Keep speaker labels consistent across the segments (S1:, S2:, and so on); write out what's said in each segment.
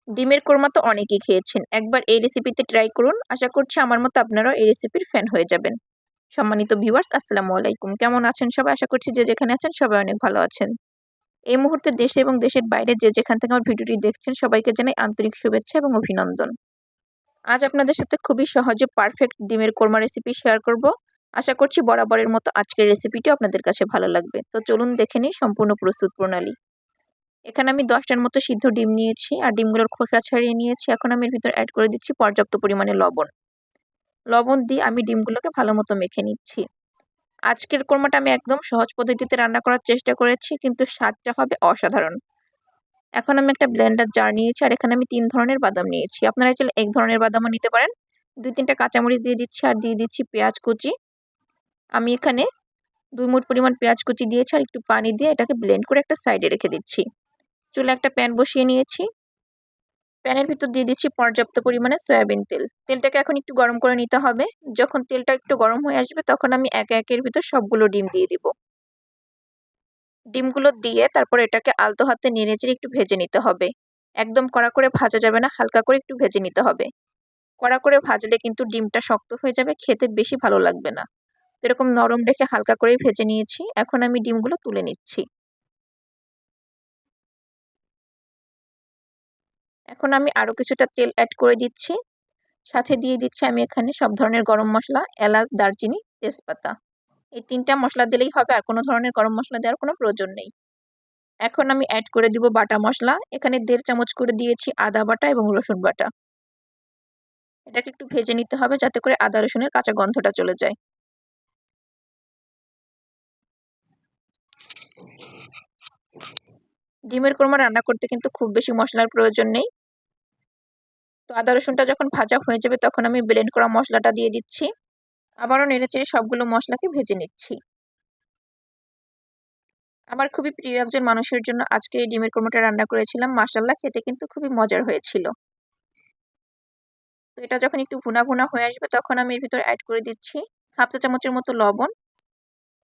S1: ডিমের কোরমা তো অনেকেই খেয়েছেন। একবার এই রেসিপিতে ট্রাই করুন। আশা করছি আমার মতো আপনারাও এই রেসিপির ফ্যান হয়ে যাবেন। সম্মানিত ভিউয়ার্স, আসসালামু আলাইকুম। কেমন আছেন সবাই? আশা করছি যে যেখানে আছেন সবাই অনেক ভালো আছেন। এই মুহূর্তে দেশে এবং দেশের বাইরে যে যেখান থেকে আমার ভিডিওটি দেখছেন সবাইকে জানাই আন্তরিক শুভেচ্ছা এবং অভিনন্দন। আজ আপনাদের সাথে খুবই সহজে পারফেক্ট ডিমের কোরমা রেসিপি শেয়ার করব। আশা করছি বরাবরের মতো আজকের রেসিপিটিও আপনাদের কাছে ভালো লাগবে। তো চলুন দেখে নিই সম্পূর্ণ প্রস্তুত প্রণালী। এখানে আমি 10টার মতো সিদ্ধ ডিম নিয়েছি আর ডিমগুলোর খোসা ছাড়িয়ে নিয়েছি। এখন আমি এর ভিতর অ্যাড করে দিচ্ছি পর্যাপ্ত পরিমাণে লবণ। লবণ দিয়ে আমি ডিমগুলোকে ভালো মতো মেখে নিচ্ছি। আজকের কোরমাটা আমি একদম সহজ পদ্ধতিতে রান্না করার চেষ্টা করেছি, কিন্তু স্বাদটা হবে অসাধারণ। এখন আমি একটা ব্লেন্ডার জার নিয়েছি আর এখানে আমি 3 ধরনের বাদাম নিয়েছি। আপনারা চাইলে এক ধরনের বাদামও নিতে পারেন। 2-3টা কাঁচামরিচ দিয়ে দিচ্ছি আর দিয়ে দিচ্ছি পেঁয়াজ কুচি। আমি এখানে 2 মুঠ পরিমাণ পেঁয়াজ কুচি দিয়েছি আর একটু পানি দিয়ে এটাকে ব্লেন্ড করে একটা সাইডে রেখে দিচ্ছি। চুলায় একটা প্যান বসিয়ে নিয়েছি। প্যানের ভিতর দিয়ে দিচ্ছি পর্যাপ্ত পরিমাণে সয়াবিন তেল। তেলটাকে এখন একটু গরম করে নিতে হবে। যখন তেলটা একটু গরম হয়ে আসবে তখন আমি একে একে এর ভিতর সবগুলো ডিম দিয়ে দিব। ডিমগুলো দিয়ে তারপর এটাকে আলতো হাতে নেড়েচেড়ে একটু ভেজে নিতে হবে। একদম কড়া করে ভাজা যাবে না, হালকা করে একটু ভেজে নিতে হবে। কড়া করে ভাজলে কিন্তু ডিমটা শক্ত হয়ে যাবে, খেতে বেশি ভালো লাগবে না। এরকম নরম রেখে হালকা করেই ভেজে নিয়েছি। এখন আমি ডিমগুলো তুলে নিচ্ছি। এখন আমি আরো কিছুটা তেল অ্যাড করে দিচ্ছি। সাথে দিয়ে দিচ্ছি আমি এখানে সব ধরনের গরম মসলা, এলাচ, দারচিনি, তেজপাতা। এই 3টা মসলা দিলেই হবে, আর কোনো ধরনের গরম মসলা দেওয়ার কোনো প্রয়োজন নেই। এখন আমি অ্যাড করে দিব বাটা মসলা। এখানে 1.5 চামচ করে দিয়েছি আদা বাটা এবং রসুন বাটা। এটাকে একটু ভেজে নিতে হবে যাতে করে আদা রসুনের কাঁচা গন্ধটা চলে যায়। ডিমের কোরমা রান্না করতে কিন্তু খুব বেশি মশলার প্রয়োজন নেই। তো আদা রসুনটা যখন ভাজা হয়ে যাবে তখন আমি ব্লেন্ড করা মশলাটা দিয়ে দিচ্ছি। আবারও নেড়েচেড়ে সবগুলো মশলাকে ভেজে নিচ্ছি। আমার খুবই প্রিয় একজন মানুষের জন্য আজকে এই ডিমের কোরমাটা রান্না করেছিলাম। মাশাআল্লাহ, খেতে কিন্তু খুবই মজার হয়েছিল। তো এটা যখন একটু ভুনা ভুনা হয়ে আসবে তখন আমি এর ভিতরে অ্যাড করে দিচ্ছি হাফ চা চামচের মতো লবণ।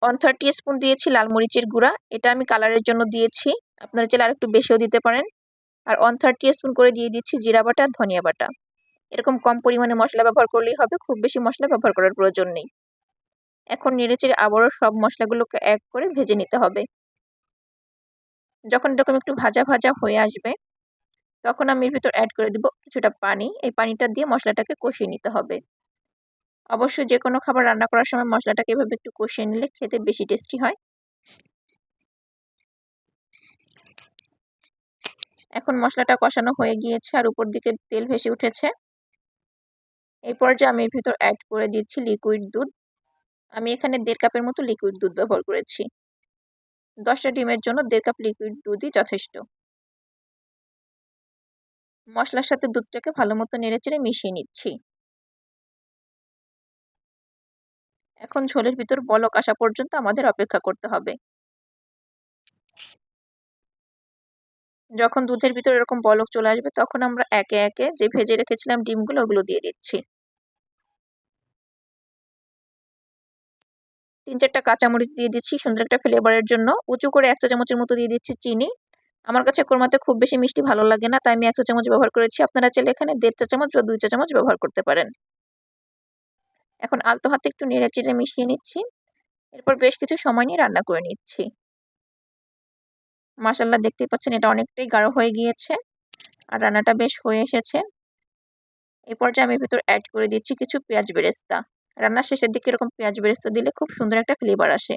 S1: 1/3 টিস্পুন দিয়েছি লাল মরিচের গুঁড়া, এটা আমি কালারের জন্য দিয়েছি। আপনারা চাইলে আরেকটু বেশিও দিতে পারেন। আর 1/3 টিস্পুন করে দিয়ে দিচ্ছি জিরা বাটা আর ধনিয়া বাটা। এরকম কম পরিমাণে মশলা ব্যবহার করলেই হবে, খুব বেশি মশলা ব্যবহার করার প্রয়োজন নেই। এখন নেড়েচেড়ে আবারও সব মশলাগুলোকে এক করে ভেজে নিতে হবে। যখন এরকম একটু ভাজা ভাজা হয়ে আসবে তখন আমি এর ভিতর অ্যাড করে দিব কিছুটা পানি। এই পানিটা দিয়ে মশলাটাকে কষিয়ে নিতে হবে। অবশ্যই যে কোনো খাবার রান্না করার সময় মশলাটাকে এভাবে একটু কষিয়ে নিলে খেতে বেশি টেস্টি হয়। এখন মশলাটা কষানো হয়ে গিয়েছে আর উপর দিকে তেল ভেসে উঠেছে। এই পর্যায়ে আমি এর ভিতর অ্যাড করে দিচ্ছি লিকুইড দুধ। আমি এখানে 1.5 কাপের মতো লিকুইড দুধ ব্যবহার করেছি। 10টা ডিমের জন্য 1.5 কাপ লিকুইড দুধই যথেষ্ট। মশলার সাথে দুধটাকে ভালো মতো নেড়েচেড়ে মিশিয়ে নিচ্ছি। এখন ঝোলের ভিতর বলক আসা পর্যন্ত আমাদের অপেক্ষা করতে হবে। যখন দুধের ভিতর এরকম বলক চলে আসবে তখন আমরা একে একে যে ভেজে রেখেছিলাম ডিমগুলো ওগুলো দিয়ে দিচ্ছি। 3-4টা কাঁচামরিচ দিয়ে দিচ্ছি সুন্দর একটা ফ্লেভারের জন্য। উঁচু করে 1 চা চামচের মতো দিয়ে দিচ্ছি চিনি। আমার কাছে কোরমাতে খুব বেশি মিষ্টি ভালো লাগে না, তাই আমি 1 চা চামচ ব্যবহার করেছি। আপনারা চাইলে এখানে 1.5 চা চামচ বা 2 চা চামচ ব্যবহার করতে পারেন। এখন আলতো হাতে একটু নেড়েচেড়ে মিশিয়ে নিচ্ছি। এরপর বেশ কিছু সময় নিয়ে রান্না করে নিচ্ছি। মাশাআল্লাহ, দেখতেই পাচ্ছেন এটা অনেকটাই গাঢ় হয়ে গিয়েছে আর রান্নাটা বেশ হয়ে এসেছে। এই পর্যায়ে আমি ভিতর অ্যাড করে দিচ্ছি কিছু পেঁয়াজ বেরেস্তা। রান্নার শেষের দিকে এরকম পেঁয়াজ বেরেস্তা দিলে খুব সুন্দর একটা ফ্লেভার আসে।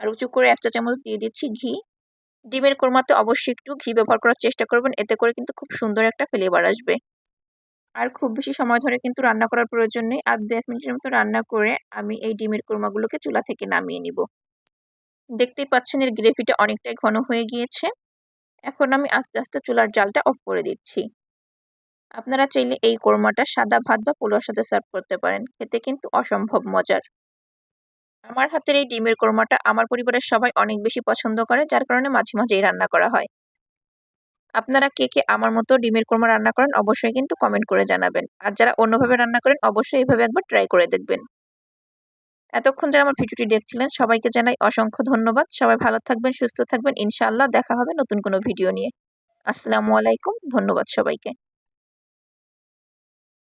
S1: আর উঁচু করে 1 চা চামচ দিয়ে দিচ্ছি ঘি। ডিমের কোরমাতে অবশ্যই একটু ঘি ব্যবহার করার চেষ্টা করবেন, এতে করে কিন্তু খুব সুন্দর একটা ফ্লেভার আসবে। আর খুব বেশি সময় ধরে কিন্তু রান্না করার প্রয়োজন নেই। আর 2-1 মিনিটের মতো রান্না করে আমি এই ডিমের কোরমাগুলোকে চুলা থেকে নামিয়ে নিব। দেখতেই পাচ্ছেন এর গ্রেভিটা অনেকটাই ঘন হয়ে গিয়েছে। এখন আমি আস্তে আস্তে চুলার জালটা অফ করে দিচ্ছি। আপনারা চাইলে এই কোরমাটা সাদা ভাত বা পোলাওর সাথে সার্ভ করতে পারেন, খেতে কিন্তু অসম্ভব মজার। আমার হাতের এই ডিমের কোরমাটা আমার পরিবারের সবাই অনেক বেশি পছন্দ করে, যার কারণে মাঝে মাঝেই রান্না করা হয়। আপনারা কে কে আমার মতো ডিমের কোরমা রান্না করেন অবশ্যই কিন্তু কমেন্ট করে জানাবেন। আর যারা অন্যভাবে রান্না করেন অবশ্যই এইভাবে একবার ট্রাই করে দেখবেন। এতক্ষণ যারা আমার ভিডিওটি দেখছিলেন সবাইকে জানাই অসংখ্য ধন্যবাদ। সবাই ভালো থাকবেন, সুস্থ থাকবেন। ইনশাআল্লাহ দেখা হবে নতুন কোনো ভিডিও নিয়ে। আসসালামু আলাইকুম। ধন্যবাদ সবাইকে।